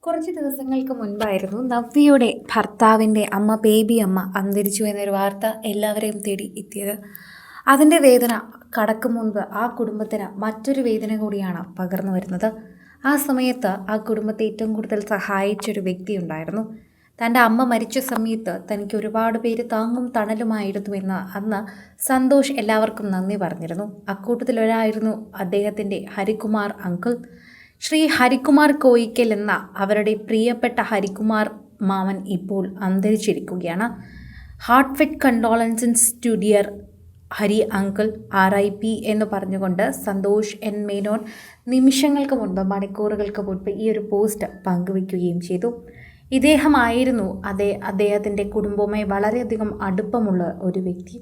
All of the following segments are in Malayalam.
കുറച്ച് ദിവസങ്ങൾക്ക് മുൻപായിരുന്നു നവ്യയുടെ ഭർത്താവിൻ്റെ അമ്മ ബേബി അമ്മ അന്തരിച്ചു എന്നൊരു വാർത്ത എല്ലാവരെയും തേടി എത്തിയത്. അതിൻ്റെ വേദന കടക്കും മുൻപ് ആ കുടുംബത്തിന് മറ്റൊരു വേദന കൂടിയാണ് പകർന്നു വരുന്നത്. ആ സമയത്ത് ആ കുടുംബത്തെ ഏറ്റവും കൂടുതൽ സഹായിച്ചൊരു വ്യക്തിയുണ്ടായിരുന്നു. തൻ്റെ അമ്മ മരിച്ച സമയത്ത് തനിക്ക് ഒരുപാട് പേര് താങ്ങും തണലുമായിരുന്നുവെന്ന് അന്ന് സന്തോഷ് എല്ലാവർക്കും നന്ദി പറഞ്ഞിരുന്നു. അക്കൂട്ടത്തിലൊരായിരുന്നു അദ്ദേഹത്തിൻ്റെ ഹരികുമാർ അങ്കിൾ. ശ്രീ ഹരികുമാർ കോയിക്കൽ എന്ന അവരുടെ പ്രിയപ്പെട്ട ഹരികുമാർ മാമൻ ഇപ്പോൾ അന്തരിച്ചിരിക്കുകയാണ്. Heartfelt condolences to dear Hari uncle RIP എന്ന് പറഞ്ഞുകൊണ്ട് സന്തോഷ് N മേനോൻ നിമിഷങ്ങൾക്ക് മുൻപ്, മണിക്കൂറുകൾക്ക് മുൻപ് ഈ ഒരു പോസ്റ്റ് പങ്കുവയ്ക്കുകയും ചെയ്തു. ഇദ്ദേഹമായിരുന്നു അദ്ദേഹത്തിൻ്റെ കുടുംബവുമായി വളരെയധികം അടുപ്പമുള്ള ഒരു വ്യക്തി.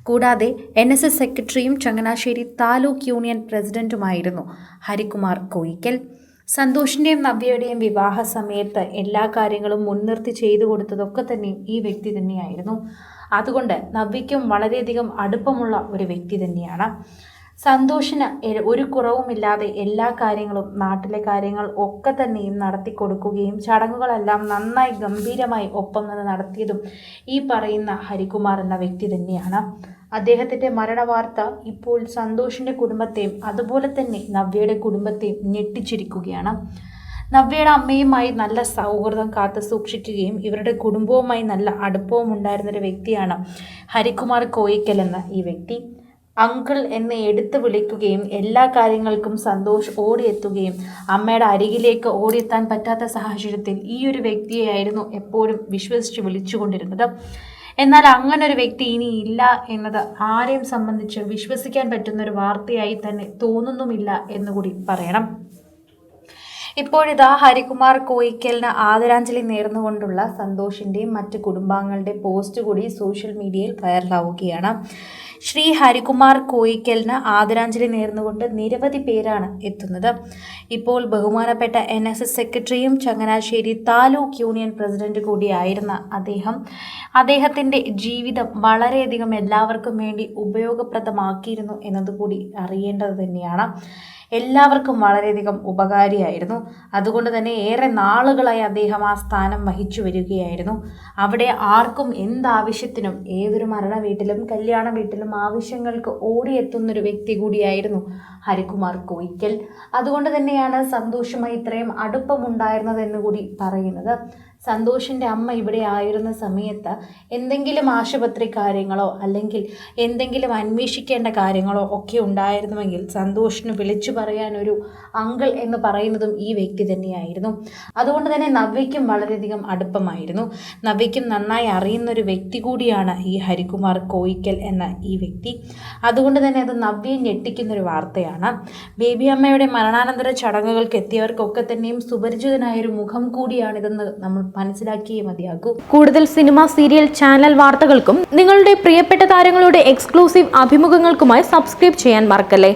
കൂടാതെ NSS സെക്രട്ടറിയും ചങ്ങനാശ്ശേരി താലൂക്ക് യൂണിയൻ പ്രസിഡൻറ്റുമായിരുന്നു ഹരികുമാർ കോയിക്കൽ. സന്തോഷിൻ്റെയും നവ്യയുടെയും വിവാഹ സമയത്ത് എല്ലാ കാര്യങ്ങളും മുൻനിർത്തി ചെയ്തു കൊടുത്തതൊക്കെ തന്നെ ഈ വ്യക്തി തന്നെയായിരുന്നു. അതുകൊണ്ട് നവ്യയ്ക്കും വളരെയധികം അടുപ്പമുള്ള ഒരു വ്യക്തി തന്നെയാണ്. സന്തോഷിന് ഒരു കുറവുമില്ലാതെ എല്ലാ കാര്യങ്ങളും, നാട്ടിലെ കാര്യങ്ങൾ ഒക്കെ തന്നെയും നടത്തി കൊടുക്കുകയും ചടങ്ങുകളെല്ലാം നന്നായി ഗംഭീരമായി ഒപ്പം നിന്ന് നടത്തിയതും ഈ പറയുന്ന ഹരികുമാർ എന്ന വ്യക്തി തന്നെയാണ്. അദ്ദേഹത്തിൻ്റെ മരണവാർത്ത ഇപ്പോൾ സന്തോഷിൻ്റെ കുടുംബത്തെയും അതുപോലെ തന്നെ നവ്യയുടെ കുടുംബത്തെയും ഞെട്ടിച്ചിരിക്കുകയാണ്. നവ്യയുടെ അമ്മയുമായി നല്ല സൗഹൃദം കാത്തു സൂക്ഷിക്കുകയും ഇവരുടെ കുടുംബവുമായി നല്ല അടുപ്പവും ഉണ്ടായിരുന്നൊരു വ്യക്തിയാണ് ഹരികുമാർ കോയിക്കൽ എന്ന ഈ വ്യക്തി. അങ്കിൾ എന്ന് എടുത്തു വിളിക്കുകയും എല്ലാ കാര്യങ്ങൾക്കും സന്തോഷ് ഓടിയെത്തുകയും അമ്മയുടെ അരികിലേക്ക് ഓടിയെത്താൻ പറ്റാത്ത സാഹചര്യത്തിൽ ഈ ഒരു വ്യക്തിയെയായിരുന്നു എപ്പോഴും വിശ്വസിച്ച് വിളിച്ചുകൊണ്ടിരുന്നത്. എന്നാൽ അങ്ങനൊരു വ്യക്തി ഇനി ഇല്ല എന്നത് ആരെയും സംബന്ധിച്ച് വിശ്വസിക്കാൻ പറ്റുന്നൊരു വാർത്തയായി തന്നെ തോന്നുന്നുമില്ല എന്നുകൂടി പറയണം. ഇപ്പോഴിതാ ഹരികുമാർ കോയിക്കലിന് ആദരാഞ്ജലി നേർന്നുകൊണ്ടുള്ള സന്തോഷിൻ്റെയും മറ്റ് കുടുംബാംഗങ്ങളുടെ പോസ്റ്റ് കൂടി സോഷ്യൽ മീഡിയയിൽ വൈറലാവുകയാണ്. ശ്രീ ഹരികുമാർ കോയിക്കലിന് ആദരാഞ്ജലി നേർന്നുകൊണ്ട് നിരവധി പേരാണ് എത്തുന്നത്. ഇപ്പോൾ ബഹുമാനപ്പെട്ട NSS സെക്രട്ടറിയും ചങ്ങനാശ്ശേരി താലൂക്ക് യൂണിയൻ പ്രസിഡന്റ് കൂടിയായിരുന്ന അദ്ദേഹത്തിൻ്റെ ജീവിതം വളരെയധികം എല്ലാവർക്കും വേണ്ടി ഉപയോഗപ്രദമാക്കിയിരുന്നു എന്നതുകൂടി അറിയേണ്ടത് തന്നെയാണ്. എല്ലാവർക്കും വളരെയധികം ഉപകാരിയായിരുന്നു. അതുകൊണ്ട് തന്നെ ഏറെ നാളുകളായി അദ്ദേഹം ആ സ്ഥാനം വഹിച്ചു വരികയായിരുന്നു. അവിടെ ആർക്കും എന്താവശ്യത്തിനും, ഏതൊരു മരണ വീട്ടിലും കല്യാണ വീട്ടിലും ആവശ്യങ്ങൾക്ക് ഓടിയെത്തുന്നൊരു വ്യക്തി കൂടിയായിരുന്നു ഹരികുമാർ കോയിക്കൽ. അതുകൊണ്ട് തന്നെയാണ് സന്തോഷുമായി ഇത്രയും അടുപ്പമുണ്ടായിരുന്നതെന്ന് കൂടി പറയുന്നത്. സന്തോഷിൻ്റെ അമ്മ ഇവിടെ ആയിരുന്ന സമയത്ത് എന്തെങ്കിലും ആശുപത്രി കാര്യങ്ങളോ അല്ലെങ്കിൽ എന്തെങ്കിലും അന്വേഷിക്കേണ്ട കാര്യങ്ങളോ ഒക്കെ ഉണ്ടായിരുന്നുവെങ്കിൽ സന്തോഷിന് വിളിച്ചു പറയാനൊരു അങ്കിൾ എന്ന് പറയുന്നതും ഈ വ്യക്തി തന്നെയായിരുന്നു. അതുകൊണ്ട് തന്നെ നവ്യയ്ക്കും വളരെയധികം അടുപ്പമായിരുന്നു. നവ്യയ്ക്കും നന്നായി അറിയുന്നൊരു വ്യക്തി കൂടിയാണ് ഈ ഹരികുമാർ കോയിക്കൽ എന്ന ഈ വ്യക്തി. അതുകൊണ്ട് തന്നെ അത് നവ്യയെ ഞെട്ടിക്കുന്നൊരു വാർത്തയാണ്. ബേബി അമ്മയുടെ മരണാനന്തര ചടങ്ങുകൾക്ക് എത്തിയവർക്കൊക്കെ തന്നെയും സുപരിചിതനായൊരു മുഖം കൂടിയാണിതെന്ന് നമ്മൾ മനസ്സിലാക്കിയേ മതിയാകൂ. കൂടുതൽ സിനിമ, സീരിയൽ, ചാനൽ വാർത്തകൾക്കും നിങ്ങളുടെ പ്രിയപ്പെട്ട താരങ്ങളുടെ എക്സ്ക്ലൂസീവ് അഭിമുഖങ്ങൾക്കുമായി സബ്സ്ക്രൈബ് ചെയ്യാൻ മറക്കല്ലേ.